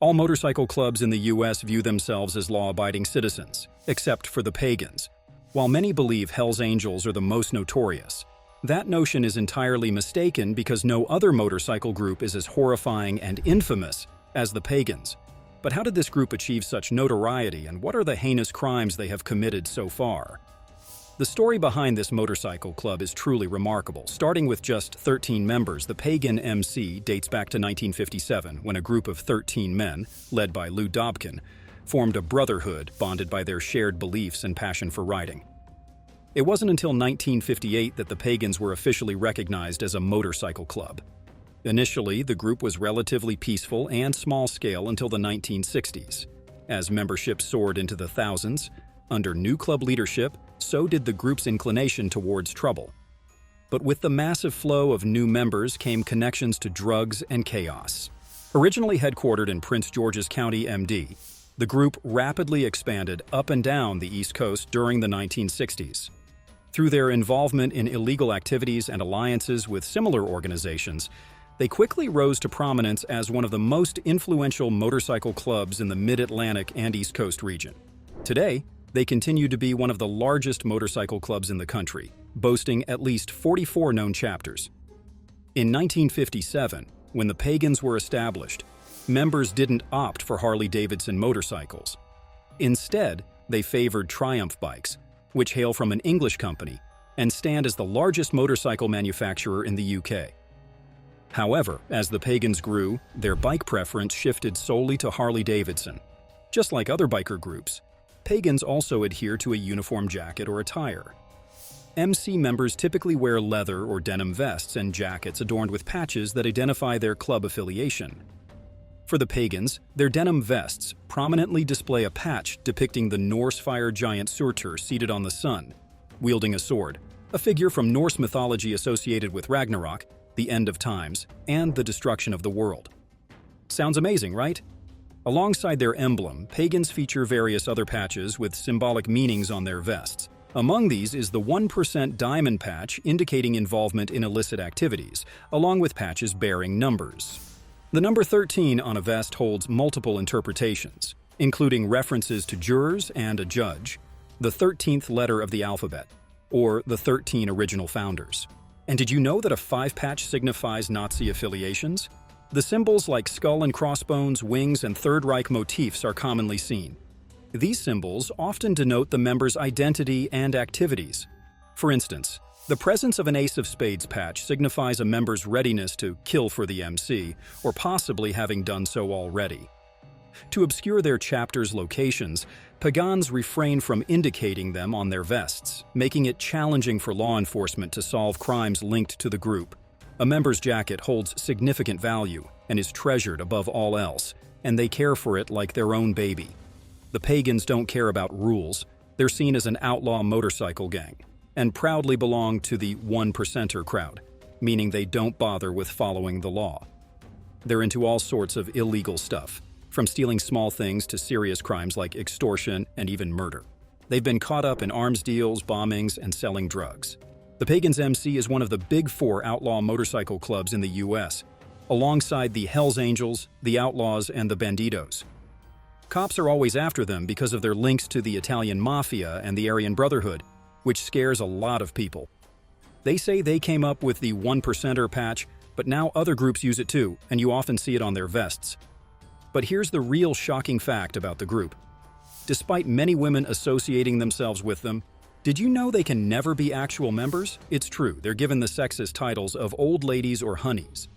All motorcycle clubs in the US view themselves as law-abiding citizens, except for the Pagans. While many believe Hell's Angels are the most notorious, that notion is entirely mistaken because no other motorcycle group is as horrifying and infamous as the Pagans. But how did this group achieve such notoriety, and what are the heinous crimes they have committed so far? The story behind this motorcycle club is truly remarkable. Starting with just 13 members, the Pagan MC dates back to 1957, when a group of 13 men, led by Lou Dobkin, formed a brotherhood bonded by their shared beliefs and passion for riding. It wasn't until 1958 that the Pagans were officially recognized as a motorcycle club. Initially, the group was relatively peaceful and small-scale until the 1960s. As membership soared into the thousands, under new club leadership, so did the group's inclination towards trouble. But with the massive flow of new members came connections to drugs and chaos. Originally headquartered in Prince George's County, MD, the group rapidly expanded up and down the East Coast during the 1960s. Through their involvement in illegal activities and alliances with similar organizations, they quickly rose to prominence as one of the most influential motorcycle clubs in the Mid-Atlantic and East Coast region. Today, they continue to be one of the largest motorcycle clubs in the country, boasting at least 44 known chapters. In 1957, when the Pagans were established, members didn't opt for Harley-Davidson motorcycles. Instead, they favored Triumph bikes, which hail from an English company and stand as the largest motorcycle manufacturer in the UK. However, as the Pagans grew, their bike preference shifted solely to Harley-Davidson. Just like other biker groups, Pagans also adhere to a uniform jacket or attire. MC members typically wear leather or denim vests and jackets adorned with patches that identify their club affiliation. For the Pagans, their denim vests prominently display a patch depicting the Norse fire giant Surtur seated on the sun, wielding a sword, a figure from Norse mythology associated with Ragnarok, the end of times, and the destruction of the world. Sounds amazing, right? Alongside their emblem, Pagans feature various other patches with symbolic meanings on their vests. Among these is the 1% diamond patch indicating involvement in illicit activities, along with patches bearing numbers. The number 13 on a vest holds multiple interpretations, including references to jurors and a judge, the 13th letter of the alphabet, or the 13 original founders. And did you know that a 5 patch signifies Nazi affiliations? The symbols like skull and crossbones, wings, and Third Reich motifs are commonly seen. These symbols often denote the member's identity and activities. For instance, the presence of an Ace of Spades patch signifies a member's readiness to kill for the MC, or possibly having done so already. To obscure their chapters' locations, Pagans refrain from indicating them on their vests, making it challenging for law enforcement to solve crimes linked to the group. A member's jacket holds significant value and is treasured above all else, and they care for it like their own baby. The Pagans don't care about rules. They're seen as an outlaw motorcycle gang, and proudly belong to the 1%er crowd, meaning they don't bother with following the law. They're into all sorts of illegal stuff, from stealing small things to serious crimes like extortion and even murder. They've been caught up in arms deals, bombings, and selling drugs. The Pagans MC is one of the big 4 outlaw motorcycle clubs in the US, alongside the Hell's Angels, the Outlaws, and the Bandidos. Cops are always after them because of their links to the Italian Mafia and the Aryan Brotherhood, which scares a lot of people. They say they came up with the 1%er patch, but now other groups use it too, and you often see it on their vests. But here's the real shocking fact about the group. Despite many women associating themselves with them, did you know they can never be actual members? It's true, they're given the sexist titles of old ladies or honeys.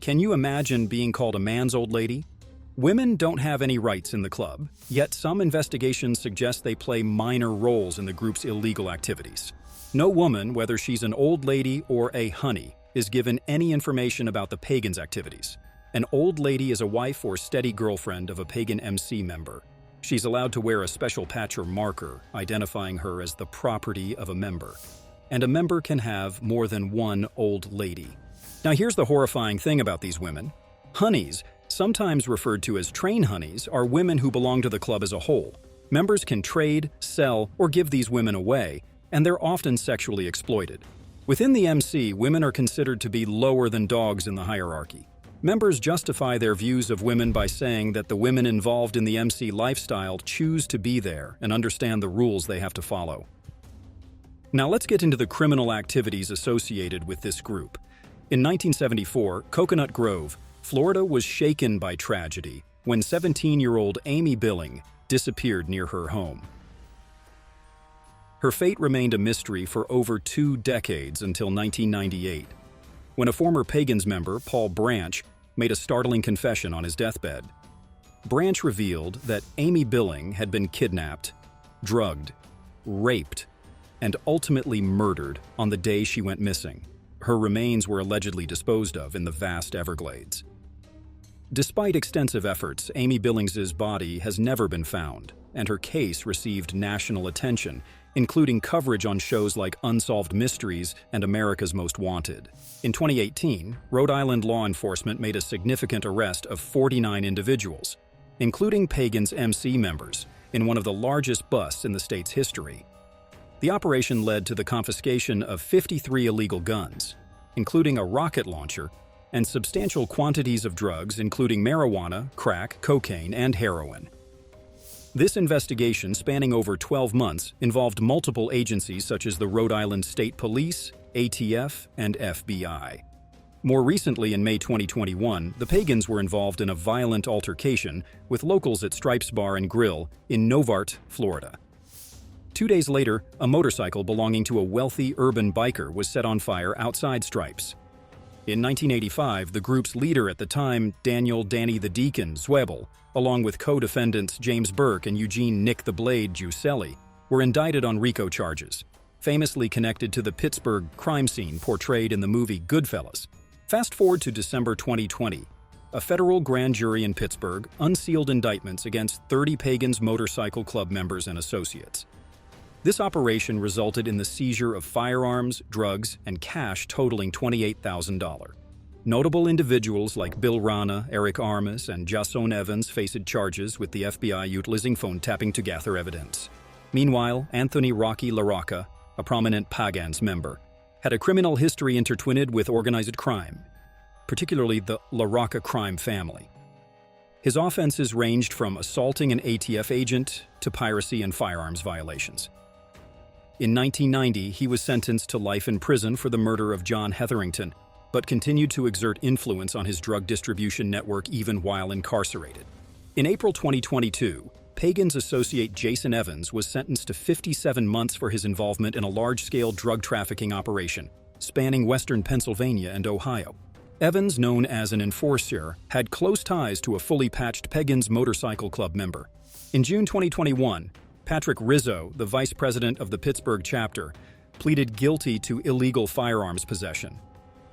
Can you imagine being called a man's old lady? Women don't have any rights in the club, yet some investigations suggest they play minor roles in the group's illegal activities. No woman, whether she's an old lady or a honey, is given any information about the Pagans' activities. An old lady is a wife or steady girlfriend of a Pagan MC member. She's allowed to wear a special patch or marker, identifying her as the property of a member. And a member can have more than one old lady. Now here's the horrifying thing about these women. Honeys, sometimes referred to as train honeys, are women who belong to the club as a whole. Members can trade, sell, or give these women away, and they're often sexually exploited. Within the MC, women are considered to be lower than dogs in the hierarchy. Members justify their views of women by saying that the women involved in the MC lifestyle choose to be there and understand the rules they have to follow. Now let's get into the criminal activities associated with this group. In 1974, Coconut Grove, Florida was shaken by tragedy when 17-year-old Amy Billing disappeared near her home. Her fate remained a mystery for over 2 decades until 1998, when a former Pagans member, Paul Branch, made a startling confession on his deathbed. Branch revealed that Amy Billing had been kidnapped, drugged, raped, and ultimately murdered on the day she went missing. Her remains were allegedly disposed of in the vast Everglades. Despite extensive efforts, Amy Billings's body has never been found, and her case received national attention, including coverage on shows like Unsolved Mysteries and America's Most Wanted. In 2018, Rhode Island law enforcement made a significant arrest of 49 individuals, including Pagans MC members, in one of the largest busts in the state's history. The operation led to the confiscation of 53 illegal guns, including a rocket launcher, and substantial quantities of drugs, including marijuana, crack, cocaine, and heroin. This investigation, spanning over 12 months, involved multiple agencies such as the Rhode Island State Police, ATF, and FBI. More recently, in May 2021, the Pagans were involved in a violent altercation with locals at Stripes Bar and Grill in Novart, Florida. 2 days later, a motorcycle belonging to a wealthy urban biker was set on fire outside Stripes. In 1985, the group's leader at the time, Daniel "Danny the Deacon" Zwebel, along with co-defendants James Burke and Eugene "Nick the Blade" Giuselli, were indicted on RICO charges, famously connected to the Pittsburgh crime scene portrayed in the movie Goodfellas. Fast forward to December 2020. A federal grand jury in Pittsburgh unsealed indictments against 30 Pagans Motorcycle Club members and associates. This operation resulted in the seizure of firearms, drugs, and cash totaling $28,000. Notable individuals like Bill Rana, Eric Armas, and Jason Evans faced charges with the FBI utilizing phone tapping to gather evidence. Meanwhile, Anthony "Rocky" LaRocca, a prominent Pagans member, had a criminal history intertwined with organized crime, particularly the LaRocca crime family. His offenses ranged from assaulting an ATF agent to piracy and firearms violations. In 1990, he was sentenced to life in prison for the murder of John Hetherington, but continued to exert influence on his drug distribution network even while incarcerated. In April 2022, Pagans associate Jason Evans was sentenced to 57 months for his involvement in a large-scale drug trafficking operation, spanning western Pennsylvania and Ohio. Evans, known as an enforcer, had close ties to a fully patched Pagans Motorcycle Club member. In June 2021, Patrick Rizzo, the vice president of the Pittsburgh chapter, pleaded guilty to illegal firearms possession.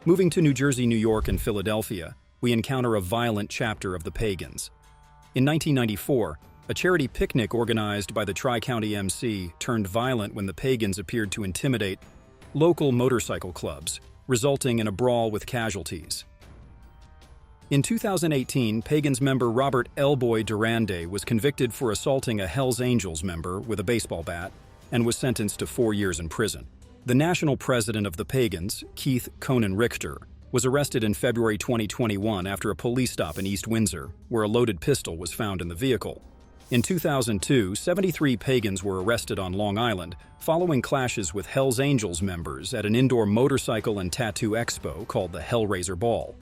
Moving to New Jersey, New York, and Philadelphia, we encounter a violent chapter of the Pagans. In 1994, a charity picnic organized by the Tri-County MC turned violent when the Pagans appeared to intimidate local motorcycle clubs, resulting in a brawl with casualties. In 2018, Pagans member Robert "Elboy" Durande was convicted for assaulting a Hells Angels member with a baseball bat and was sentenced to 4 years in prison. The national president of the Pagans, Keith Conan Richter, was arrested in February 2021 after a police stop in East Windsor, where a loaded pistol was found in the vehicle. In 2002, 73 Pagans were arrested on Long Island following clashes with Hells Angels members at an indoor motorcycle and tattoo expo called the Hellraiser Ball.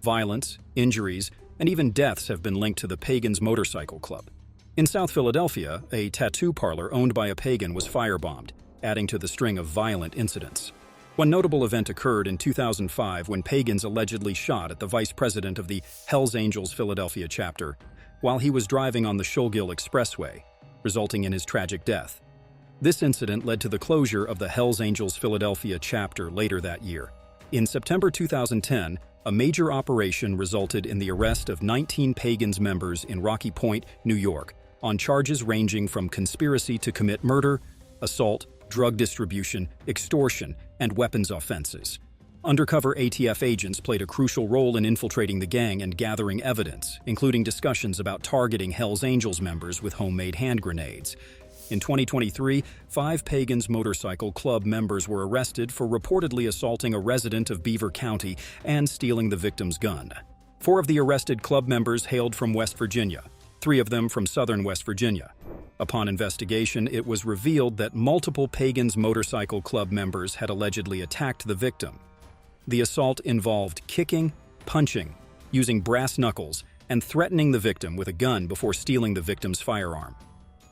Violence, injuries, and even deaths have been linked to the Pagans Motorcycle Club. In South Philadelphia, a tattoo parlor owned by a Pagan was firebombed, adding to the string of violent incidents. One notable event occurred in 2005 when Pagans allegedly shot at the vice president of the Hells Angels Philadelphia chapter while he was driving on the Schuylkill Expressway, resulting in his tragic death. This incident led to the closure of the Hells Angels Philadelphia chapter later that year. In September 2010, a major operation resulted in the arrest of 19 Pagans members in Rocky Point, New York, on charges ranging from conspiracy to commit murder, assault, drug distribution, extortion, and weapons offenses. Undercover ATF agents played a crucial role in infiltrating the gang and gathering evidence, including discussions about targeting Hells Angels members with homemade hand grenades. In 2023, 5 Pagans Motorcycle Club members were arrested for reportedly assaulting a resident of Beaver County and stealing the victim's gun. 4 of the arrested club members hailed from West Virginia, 3 of them from southern West Virginia. Upon investigation, it was revealed that multiple Pagans motorcycle club members had allegedly attacked the victim. The assault involved kicking, punching, using brass knuckles, and threatening the victim with a gun before stealing the victim's firearm.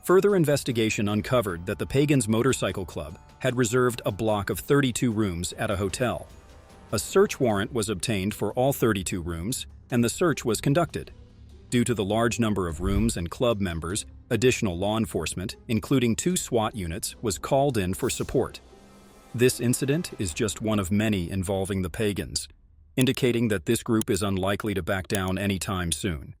Further investigation uncovered that the Pagans Motorcycle Club had reserved a block of 32 rooms at a hotel. A search warrant was obtained for all 32 rooms, and the search was conducted. Due to the large number of rooms and club members, additional law enforcement, including 2 SWAT units, was called in for support. This incident is just one of many involving the Pagans, indicating that this group is unlikely to back down anytime soon.